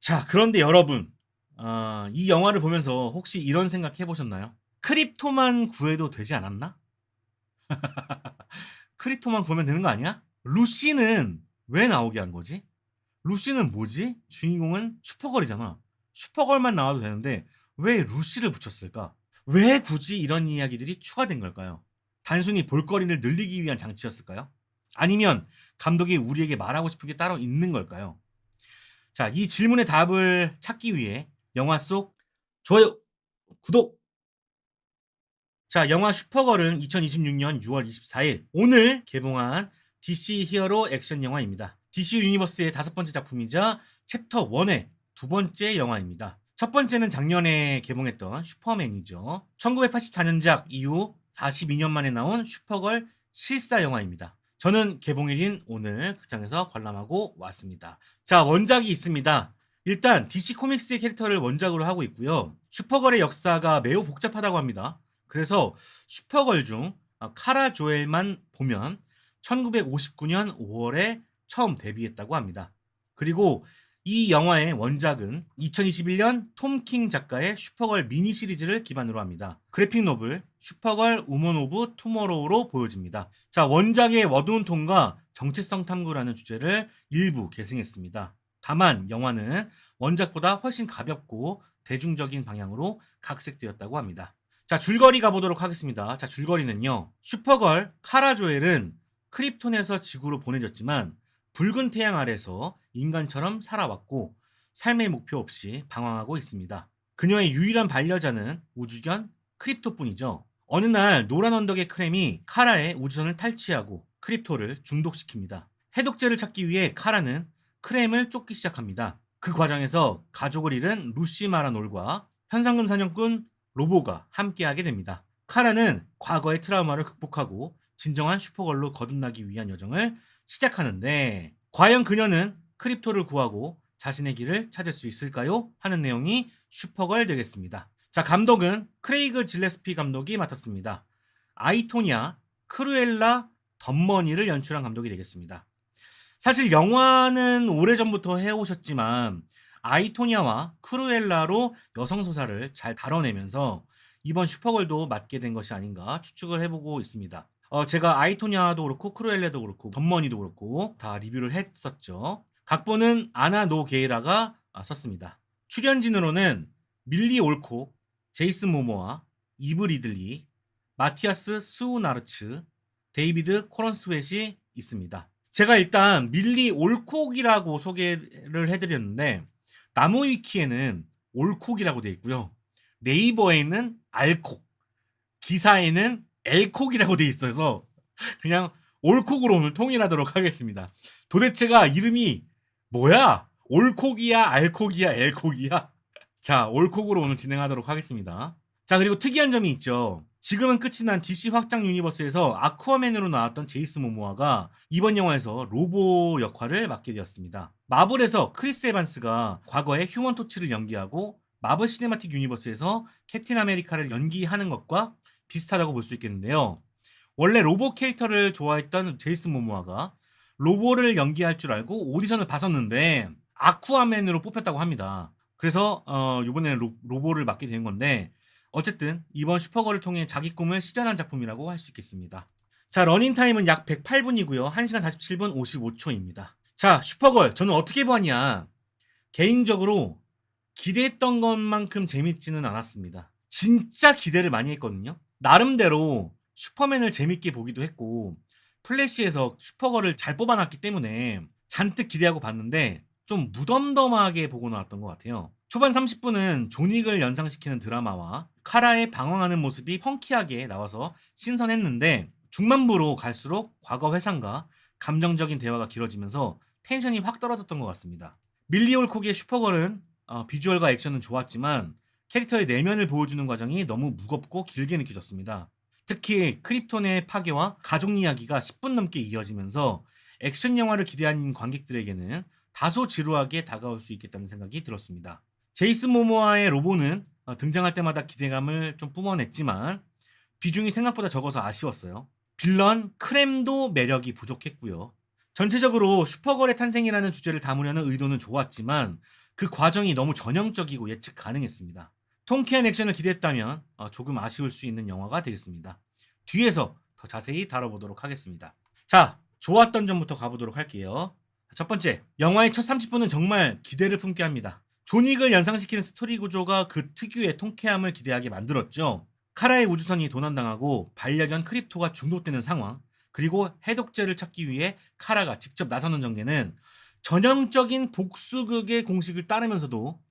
자, 그런데 여러분, 이 영화를 보면서 혹시 이런 생각 해보셨나요? 크립토만 구해도 되지 않았나? 크립토만 구하면 되는 거 아니야? 루시는 왜 나오게 한 거지? 루시는 뭐지? 주인공은 슈퍼걸이잖아. 슈퍼걸만 나와도 되는데 왜 루시를 붙였을까? 왜 굳이 이런 이야기들이 추가된 걸까요? 단순히 볼거리를 늘리기 위한 장치였을까요? 아니면 감독이 우리에게 말하고 싶은 게 따로 있는 걸까요? 자, 이 질문의 답을 찾기 위해 영화 속 좋아요, 구독. 자, 영화 슈퍼걸은 2026년 6월 24일 오늘 개봉한 DC 히어로 액션 영화입니다. DC 유니버스의 5번째 작품이자 챕터 1의 2번째 영화입니다. 첫 번째는 작년에 개봉했던 슈퍼맨이죠. 1984년작 이후 42년 만에 나온 슈퍼걸 실사 영화입니다. 저는 개봉일인 오늘 극장에서 관람하고 왔습니다. 자, 원작이 있습니다. 일단 DC 코믹스의 캐릭터를 원작으로 하고 있고요. 슈퍼걸의 역사가 매우 복잡하다고 합니다. 그래서 슈퍼걸 중 카라 조엘만 보면 1959년 5월에 처음 데뷔했다고 합니다. 그리고 이 영화의 원작은 2021년 톰 킹 작가의 슈퍼걸 미니 시리즈를 기반으로 합니다. 그래픽 노블 슈퍼걸 우먼 오브 투모로우로 보여집니다. 자, 원작의 어두운 톤과 정체성 탐구라는 주제를 일부 계승했습니다. 다만 영화는 원작보다 훨씬 가볍고 대중적인 방향으로 각색되었다고 합니다. 자, 줄거리 가보도록 하겠습니다. 자, 줄거리는요. 슈퍼걸 카라 조엘은 크립톤에서 지구로 보내졌지만 붉은 태양 아래서 인간처럼 살아왔고 삶의 목표 없이 방황하고 있습니다. 그녀의 유일한 반려자는 우주견 크립토뿐이죠. 어느 날 노란 언덕의 크렘이 카라의 우주선을 탈취하고 크립토를 중독시킵니다. 해독제를 찾기 위해 카라는 크렘을 쫓기 시작합니다. 그 과정에서 가족을 잃은 루시 마라놀과 현상금 사냥꾼 로보가 함께하게 됩니다. 카라는 과거의 트라우마를 극복하고 진정한 슈퍼걸로 거듭나기 위한 여정을 시작하는데 과연 그녀는 크립토를 구하고 자신의 길을 찾을 수 있을까요? 하는 내용이 슈퍼걸 되겠습니다. 자, 감독은 크레이그 질레스피 감독이 맡았습니다. 아이토니아, 크루엘라, 덤머니를 연출한 감독이 되겠습니다. 사실 영화는 오래전부터 해오셨지만 아이토니아와 크루엘라로 여성소사를 잘 다뤄내면서 이번 슈퍼걸도 맡게 된 것이 아닌가 추측을 해보고 있습니다. 제가 아이토니아도 그렇고 크루엘라도 그렇고 덤머니도 그렇고 다 리뷰를 했었죠. 각본은 아나 노 게이라가 썼습니다. 출연진으로는 밀리 올콕, 제이슨 모모아, 이브 리들리, 마티아스 수나르츠, 데이비드 코런스웨시 있습니다. 제가 일단 밀리 올콕이라고 소개를 해드렸는데 나무위키에는 올콕이라고 되어 있고요. 네이버에는 알콕, 기사에는 엘콕이라고 되어 있어서 그냥 올콕으로 오늘 통일하도록 하겠습니다. 도대체가 이름이 뭐야? 올콕이야, 알콕이야, 엘콕이야? 자, 올콕으로 오늘 진행하도록 하겠습니다. 자, 그리고 특이한 점이 있죠. 지금은 끝이 난 DC 확장 유니버스에서 아쿠아맨으로 나왔던 제이스 모모아가 이번 영화에서 로보 역할을 맡게 되었습니다. 마블에서 크리스 에반스가 과거에 휴먼 토치를 연기하고 마블 시네마틱 유니버스에서 캡틴 아메리카를 연기하는 것과 비슷하다고 볼 수 있겠는데요. 원래 로보 캐릭터를 좋아했던 제이슨 모모아가 로보를 연기할 줄 알고 오디션을 봤었는데 아쿠아맨으로 뽑혔다고 합니다. 그래서 이번에는 로보를 맡게 된 건데 어쨌든 이번 슈퍼걸을 통해 자기 꿈을 실현한 작품이라고 할 수 있겠습니다. 자, 러닝타임은 약 108분이고요. 1시간 47분 55초입니다. 자, 슈퍼걸 저는 어떻게 보았냐. 개인적으로 기대했던 것만큼 재밌지는 않았습니다. 진짜 기대를 많이 했거든요. 나름대로 슈퍼맨을 재밌게 보기도 했고 플래시에서 슈퍼걸을 잘 뽑아놨기 때문에 잔뜩 기대하고 봤는데 좀 무덤덤하게 보고 나왔던 것 같아요. 초반 30분은 존윅을 연상시키는 드라마와 카라의 방황하는 모습이 펑키하게 나와서 신선했는데 중반부로 갈수록 과거 회상과 감정적인 대화가 길어지면서 텐션이 확 떨어졌던 것 같습니다. 밀리 올콕의 슈퍼걸은 비주얼과 액션은 좋았지만 캐릭터의 내면을 보여주는 과정이 너무 무겁고 길게 느껴졌습니다. 특히 크립톤의 파괴와 가족 이야기가 10분 넘게 이어지면서 액션 영화를 기대하는 관객들에게는 다소 지루하게 다가올 수 있겠다는 생각이 들었습니다. 제이슨 모모아의 로보는 등장할 때마다 기대감을 좀 뿜어냈지만 비중이 생각보다 적어서 아쉬웠어요. 빌런 크렘도 매력이 부족했고요. 전체적으로 슈퍼걸의 탄생이라는 주제를 담으려는 의도는 좋았지만 그 과정이 너무 전형적이고 예측 가능했습니다. 통쾌한 액션을 기대했다면 조금 아쉬울 수 있는 영화가 되겠습니다. 뒤에서 더 자세히 다뤄보도록 하겠습니다. 자, 좋았던 점부터 가보도록 할게요. 첫 번째, 영화의 첫 30분은 정말 기대를 품게 합니다. 존윅을 연상시키는 스토리 구조가 그 특유의 통쾌함을 기대하게 만들었죠. 카라의 우주선이 도난당하고 반려견 크립토가 중독되는 상황, 그리고 해독제를 찾기 위해 카라가 직접 나서는 전개는 전형적인 복수극의 공식을 따르면서도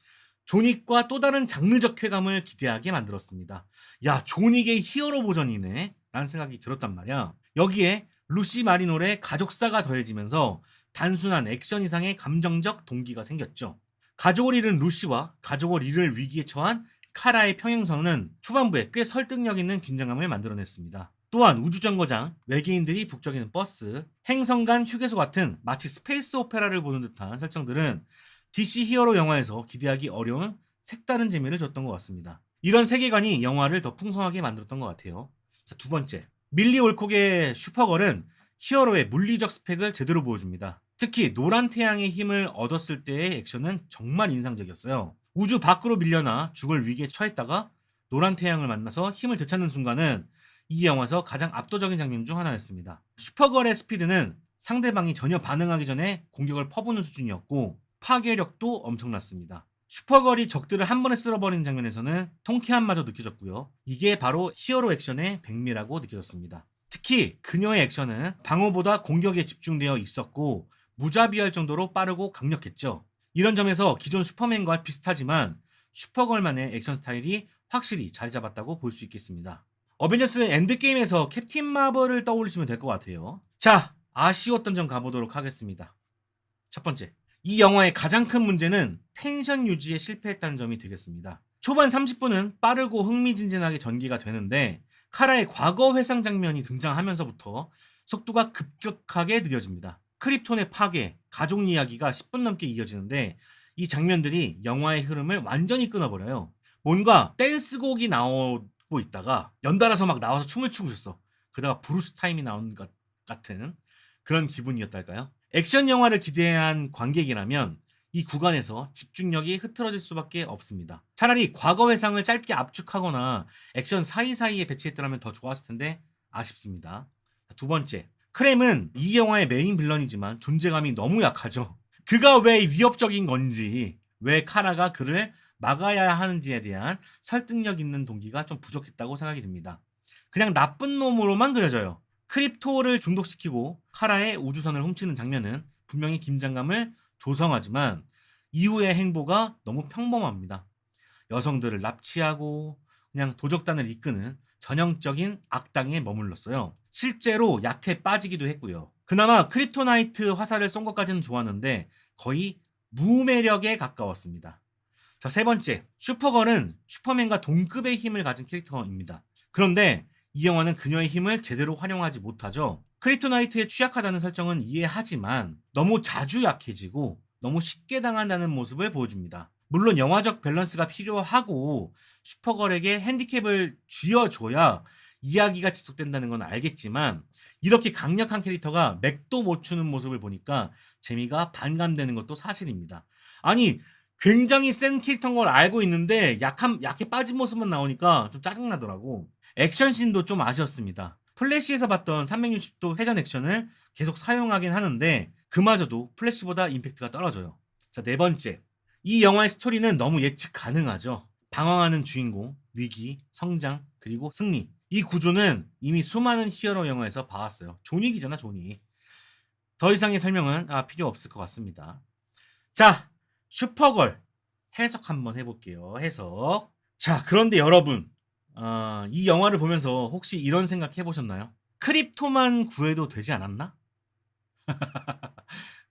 존윅과 또 다른 장르적 쾌감을 기대하게 만들었습니다. 야, 존윅의 히어로 버전이네 라는 생각이 들었단 말이야. 여기에 루시 마리노의 가족사가 더해지면서 단순한 액션 이상의 감정적 동기가 생겼죠. 가족을 잃은 루시와 가족을 잃을 위기에 처한 카라의 평행선은 초반부에 꽤 설득력 있는 긴장감을 만들어냈습니다. 또한 우주정거장, 외계인들이 북적이는 버스, 행성 간 휴게소 같은 마치 스페이스 오페라를 보는 듯한 설정들은 DC 히어로 영화에서 기대하기 어려운 색다른 재미를 줬던 것 같습니다. 이런 세계관이 영화를 더 풍성하게 만들었던 것 같아요. 자, 두 번째, 밀리 올콕의 슈퍼걸은 히어로의 물리적 스펙을 제대로 보여줍니다. 특히 노란 태양의 힘을 얻었을 때의 액션은 정말 인상적이었어요. 우주 밖으로 밀려나 죽을 위기에 처했다가 노란 태양을 만나서 힘을 되찾는 순간은 이 영화에서 가장 압도적인 장면 중 하나였습니다. 슈퍼걸의 스피드는 상대방이 전혀 반응하기 전에 공격을 퍼부는 수준이었고 파괴력도 엄청났습니다. 슈퍼걸이 적들을 한 번에 쓸어버리는 장면에서는 통쾌함마저 느껴졌고요. 이게 바로 히어로 액션의 백미라고 느껴졌습니다. 특히 그녀의 액션은 방어보다 공격에 집중되어 있었고 무자비할 정도로 빠르고 강력했죠. 이런 점에서 기존 슈퍼맨과 비슷하지만 슈퍼걸만의 액션 스타일이 확실히 자리 잡았다고 볼 수 있겠습니다. 어벤져스 엔드게임에서 캡틴 마블을 떠올리시면 될 것 같아요. 자, 아쉬웠던 점 가보도록 하겠습니다. 첫 번째, 이 영화의 가장 큰 문제는 텐션 유지에 실패했다는 점이 되겠습니다. 초반 30분은 빠르고 흥미진진하게 전개가 되는데 카라의 과거 회상 장면이 등장하면서부터 속도가 급격하게 느려집니다. 크립톤의 파괴, 가족 이야기가 10분 넘게 이어지는데 이 장면들이 영화의 흐름을 완전히 끊어버려요. 뭔가 댄스곡이 나오고 있다가 연달아서 막 나와서 춤을 추고 있었어. 그러다가 브루스 타임이 나오는 것 같은 그런 기분이었달까요? 액션 영화를 기대한 관객이라면 이 구간에서 집중력이 흐트러질 수밖에 없습니다. 차라리 과거 회상을 짧게 압축하거나 액션 사이사이에 배치했더라면 더 좋았을 텐데 아쉽습니다. 두 번째, 크렘은 이 영화의 메인 빌런이지만 존재감이 너무 약하죠. 그가 왜 위협적인 건지, 왜 카라가 그를 막아야 하는지에 대한 설득력 있는 동기가 좀 부족했다고 생각이 듭니다. 그냥 나쁜 놈으로만 그려져요. 크립토를 중독시키고 카라의 우주선을 훔치는 장면은 분명히 긴장감을 조성하지만 이후의 행보가 너무 평범합니다. 여성들을 납치하고 그냥 도적단을 이끄는 전형적인 악당에 머물렀어요. 실제로 약해 빠지기도 했고요. 그나마 크립토나이트 화살을 쏜 것까지는 좋았는데 거의 무매력에 가까웠습니다. 자, 세 번째, 슈퍼걸은 슈퍼맨과 동급의 힘을 가진 캐릭터입니다. 그런데 이 영화는 그녀의 힘을 제대로 활용하지 못하죠. 크립토나이트에 취약하다는 설정은 이해하지만 너무 자주 약해지고 너무 쉽게 당한다는 모습을 보여줍니다. 물론 영화적 밸런스가 필요하고 슈퍼걸에게 핸디캡을 쥐어줘야 이야기가 지속된다는 건 알겠지만 이렇게 강력한 캐릭터가 맥도 못 추는 모습을 보니까 재미가 반감되는 것도 사실입니다. 아니, 굉장히 센 캐릭터인 걸 알고 있는데 약해 빠진 모습만 나오니까 좀 짜증나더라고. 액션씬도 좀 아쉬웠습니다. 플래시에서 봤던 360도 회전 액션을 계속 사용하긴 하는데 그마저도 플래시보다 임팩트가 떨어져요. 자, 네 번째, 이 영화의 스토리는 너무 예측 가능하죠. 방황하는 주인공, 위기, 성장, 그리고 승리. 이 구조는 이미 수많은 히어로 영화에서 봐왔어요. 존윅이잖아, 존윅. 더 이상의 설명은 필요 없을 것 같습니다. 자, 슈퍼걸 해석 한번 해볼게요. 해석. 자, 그런데 여러분, 이 영화를 보면서 혹시 이런 생각 해보셨나요? 크립토만 구해도 되지 않았나?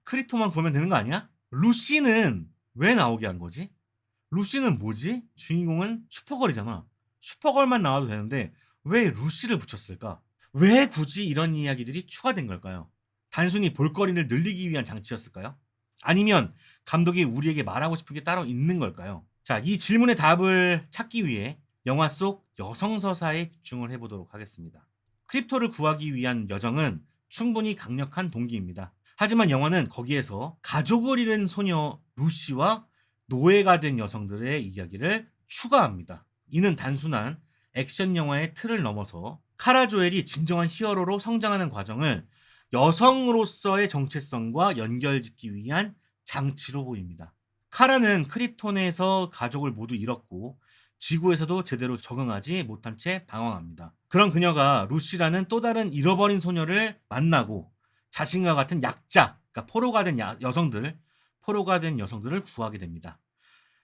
크립토만 구하면 되는 거 아니야? 루시는 왜 나오게 한 거지? 루시는 뭐지? 주인공은 슈퍼걸이잖아. 슈퍼걸만 나와도 되는데 왜 루시를 붙였을까? 왜 굳이 이런 이야기들이 추가된 걸까요? 단순히 볼거리를 늘리기 위한 장치였을까요? 아니면 감독이 우리에게 말하고 싶은 게 따로 있는 걸까요? 자, 이 질문의 답을 찾기 위해 영화 속 여성 서사에 집중을 해보도록 하겠습니다. 크립토를 구하기 위한 여정은 충분히 강력한 동기입니다. 하지만 영화는 거기에서 가족을 잃은 소녀 루시와 노예가 된 여성들의 이야기를 추가합니다. 이는 단순한 액션 영화의 틀을 넘어서 카라 조엘이 진정한 히어로로 성장하는 과정을 여성으로서의 정체성과 연결짓기 위한 장치로 보입니다. 카라는 크립톤에서 가족을 모두 잃었고 지구에서도 제대로 적응하지 못한 채 방황합니다. 그런 그녀가 루시라는 또 다른 잃어버린 소녀를 만나고 자신과 같은 약자, 그러니까 포로가 된 여성들을 구하게 됩니다.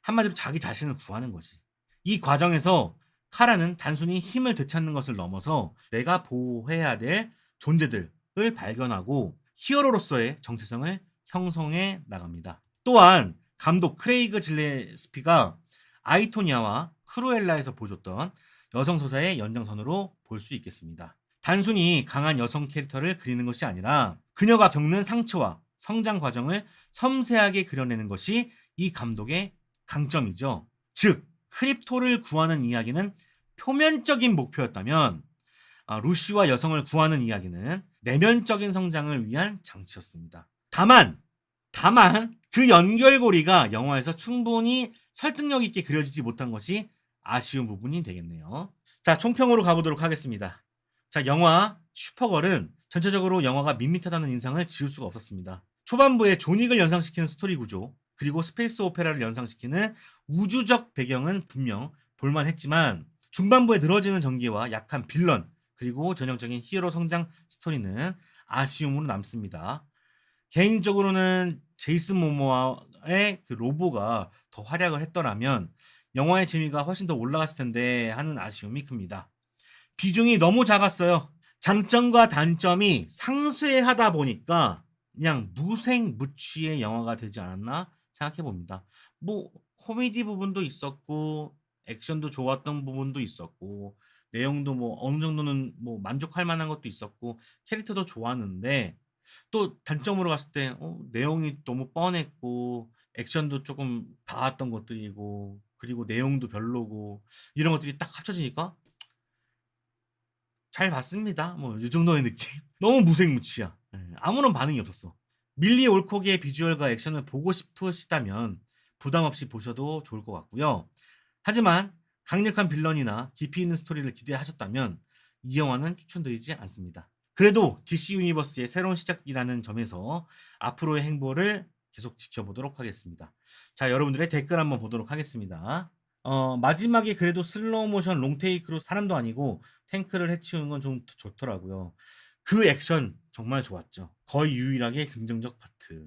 한마디로 자기 자신을 구하는 거지. 이 과정에서 카라는 단순히 힘을 되찾는 것을 넘어서 내가 보호해야 될 존재들을 발견하고 히어로로서의 정체성을 형성해 나갑니다. 또한 감독 크레이그 질레스피가 아이토니아와 크루엘라에서 보여줬던 여성 서사의 연장선으로 볼 수 있겠습니다. 단순히 강한 여성 캐릭터를 그리는 것이 아니라 그녀가 겪는 상처와 성장 과정을 섬세하게 그려내는 것이 이 감독의 강점이죠. 즉, 크립토를 구하는 이야기는 표면적인 목표였다면 루시와 여성을 구하는 이야기는 내면적인 성장을 위한 장치였습니다. 다만 그 연결고리가 영화에서 충분히 설득력 있게 그려지지 못한 것이 아쉬운 부분이 되겠네요. 자, 총평으로 가보도록 하겠습니다. 자, 영화 슈퍼걸은 전체적으로 영화가 밋밋하다는 인상을 지울 수가 없었습니다. 초반부에 존윅을 연상시키는 스토리 구조, 그리고 스페이스 오페라를 연상시키는 우주적 배경은 분명 볼만했지만 중반부에 늘어지는 전개와 약한 빌런, 그리고 전형적인 히어로 성장 스토리는 아쉬움으로 남습니다. 개인적으로는 제이슨 모모아의 그 로보가 더 활약을 했더라면 영화의 재미가 훨씬 더 올라갔을 텐데 하는 아쉬움이 큽니다. 비중이 너무 작았어요. 장점과 단점이 상쇄하다 보니까 그냥 무색무취의 영화가 되지 않았나 생각해 봅니다. 뭐 코미디 부분도 있었고 액션도 좋았던 부분도 있었고 내용도 뭐 어느 정도는 뭐 만족할 만한 것도 있었고 캐릭터도 좋았는데 또 단점으로 갔을 때 내용이 너무 뻔했고 액션도 조금 봐왔던 것들이고 그리고 내용도 별로고 이런 것들이 딱 합쳐지니까 잘 봤습니다. 뭐 이 정도의 느낌. 너무 무색무취야. 아무런 반응이 없었어. 밀리 올콕의 비주얼과 액션을 보고 싶으시다면 부담 없이 보셔도 좋을 것 같고요. 하지만 강력한 빌런이나 깊이 있는 스토리를 기대하셨다면 이 영화는 추천드리지 않습니다. 그래도 DC 유니버스의 새로운 시작이라는 점에서 앞으로의 행보를 계속 지켜보도록 하겠습니다. 자, 여러분들의 댓글 한번 보도록 하겠습니다. 마지막에 그래도 슬로우 모션 롱테이크로 사람도 아니고 탱크를 해치우는 건 좀 좋더라고요. 그 액션 정말 좋았죠. 거의 유일하게 긍정적 파트.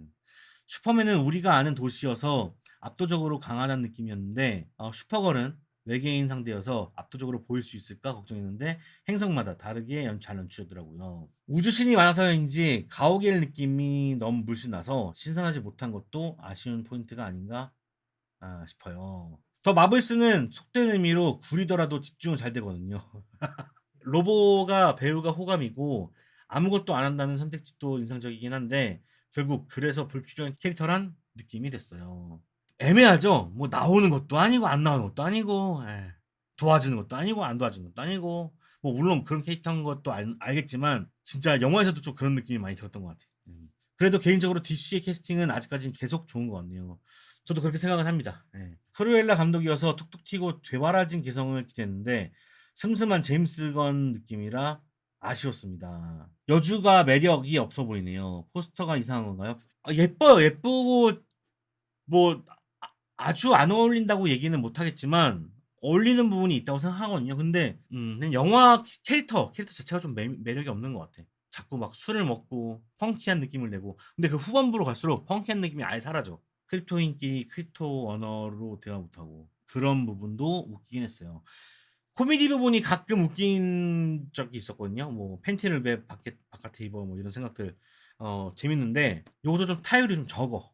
슈퍼맨은 우리가 아는 도시여서 압도적으로 강하다는 느낌이었는데 슈퍼걸은 외계인 상대여서 압도적으로 보일 수 있을까 걱정했는데 행성마다 다르게 잘 연출했더라고요. 우주신이 많아서인지 가오갤 느낌이 너무 물씬 나서 신선하지 못한 것도 아쉬운 포인트가 아닌가 싶어요. 더 마블스는 속된 의미로 구리더라도 집중은 잘 되거든요. 로보가 배우가 호감이고 아무것도 안 한다는 선택지도 인상적이긴 한데 결국 그래서 불필요한 캐릭터란 느낌이 됐어요. 애매하죠. 뭐 나오는 것도 아니고 안 나오는 것도 아니고 도와주는 것도 아니고 안 도와주는 것도 아니고 뭐 물론 그런 캐릭터인 것도 알겠지만 진짜 영화에서도 좀 그런 느낌이 많이 들었던 것 같아요. 그래도 개인적으로 DC의 캐스팅은 아직까지는 계속 좋은 것 같네요. 저도 그렇게 생각을 합니다. 크루엘라 감독이어서 톡톡 튀고 되바라진 개성을 기대했는데 슴슴한 제임스 건 느낌이라 아쉬웠습니다. 여주가 매력이 없어 보이네요. 포스터가 이상한 건가요? 예뻐요. 예쁘고 뭐 아주 안 어울린다고 얘기는 못 하겠지만 어울리는 부분이 있다고 생각하거든요. 근데 그냥 영화 캐릭터 자체가 좀 매력이 없는 것 같아. 자꾸 막 술을 먹고 펑키한 느낌을 내고 근데 그 후반부로 갈수록 펑키한 느낌이 아예 사라져. 크립토인끼리 크립토 언어로 대화 못하고 그런 부분도 웃기긴 했어요. 코미디 부분이 가끔 웃긴 적이 있었거든요. 뭐 팬티를 왜 바깥에 입어 뭐 이런 생각들 재밌는데 요것도 좀 타율이 좀 적어.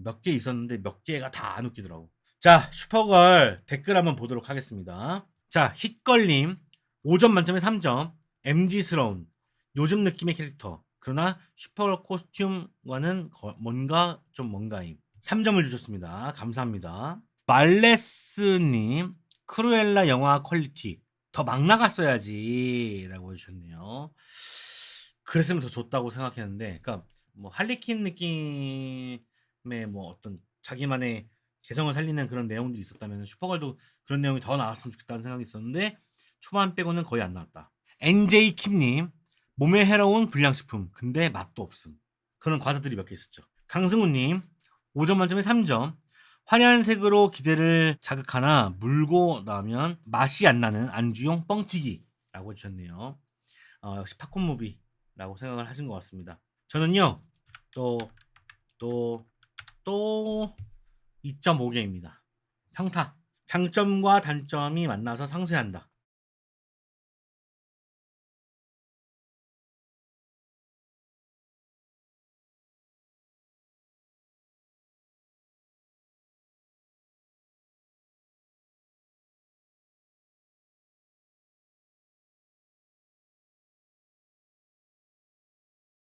몇 개 있었는데 몇 개가 다 안 웃기더라고. 자, 슈퍼걸 댓글 한번 보도록 하겠습니다. 자, 힛걸님 5점 만점에 3점. MG스러운 요즘 느낌의 캐릭터. 그러나 슈퍼걸 코스튬과는 뭔가임. 3점을 주셨습니다. 감사합니다. 말레스님 크루엘라 영화 퀄리티 더 막 나갔어야지 라고 해주셨네요. 그랬으면 더 좋다고 생각했는데 그러니까 뭐 할리퀸 느낌의 뭐 어떤 자기만의 개성을 살리는 그런 내용들이 있었다면 슈퍼걸도 그런 내용이 더 나왔으면 좋겠다는 생각이 있었는데 초반 빼고는 거의 안 나왔다. NJ 킴님 몸에 해로운 불량식품 근데 맛도 없음. 그런 과자들이 몇 개 있었죠. 강승우님 5점 만점에 3점. 환연색으로 기대를 자극하나 물고 나면 맛이 안 나는 안주용 뻥튀기라고 해주셨네요. 역시 팝콘 무비라고 생각을 하신 것 같습니다. 저는요 또 2.5개입니다. 평타. 장점과 단점이 만나서 상쇄한다.